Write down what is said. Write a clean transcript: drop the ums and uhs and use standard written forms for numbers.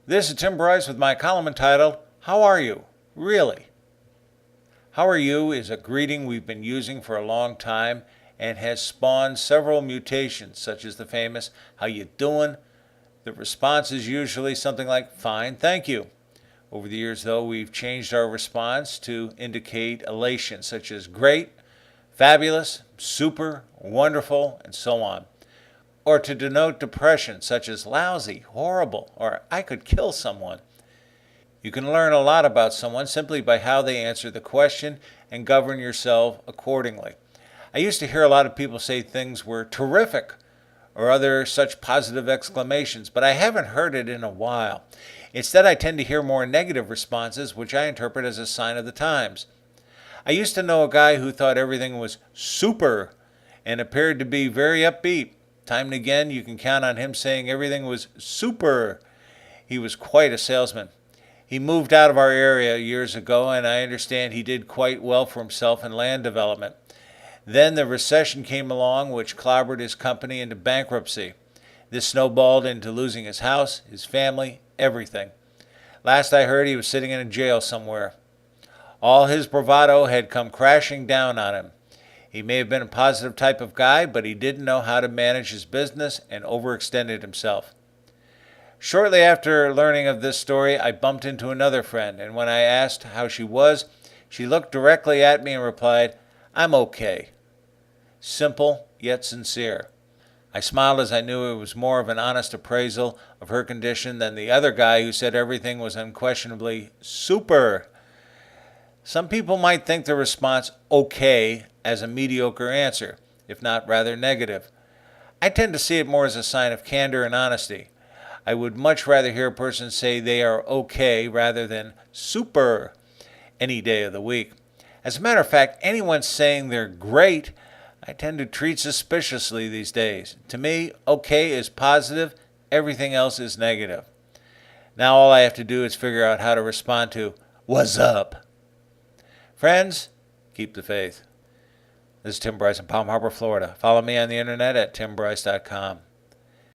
This is Tim Bryce with my column entitled, How Are You? Really? How are you is a greeting we've been using for a long time and has spawned several mutations, such as the famous, How you doing? The response is usually something like, Fine, thank you. Over the years, though, we've changed our response to indicate elation, such as great, fabulous, super, wonderful, and so on. Or to denote depression, such as lousy, horrible, or I could kill someone. You can learn a lot about someone simply by how they answer the question and govern yourself accordingly. I used to hear a lot of people say things were terrific or other such positive exclamations, but I haven't heard it in a while. Instead, I tend to hear more negative responses, which I interpret as a sign of the times. I used to know a guy who thought everything was super and appeared to be very upbeat. Time and again, you can count on him saying everything was super. He was quite a salesman. He moved out of our area years ago, and I understand he did quite well for himself in land development. Then the recession came along, which clobbered his company into bankruptcy. This snowballed into losing his house, his family, everything. Last I heard, he was sitting in a jail somewhere. All his bravado had come crashing down on him. He may have been a positive type of guy, but he didn't know how to manage his business and overextended himself. Shortly after learning of this story, I bumped into another friend, and when I asked how she was, she looked directly at me and replied, I'm okay. Simple, yet sincere. I smiled as I knew it was more of an honest appraisal of her condition than the other guy who said everything was unquestionably super. Some people might think the response okay as a mediocre answer, if not rather negative. I tend to see it more as a sign of candor and honesty. I would much rather hear a person say they are okay rather than super any day of the week. As a matter of fact, anyone saying they're great, I tend to treat suspiciously these days. To me, okay is positive, everything else is negative. Now all I have to do is figure out how to respond to, what's up? Friends, keep the faith. This is Tim Bryce in Palm Harbor, Florida. Follow me on the internet at timbryce.com.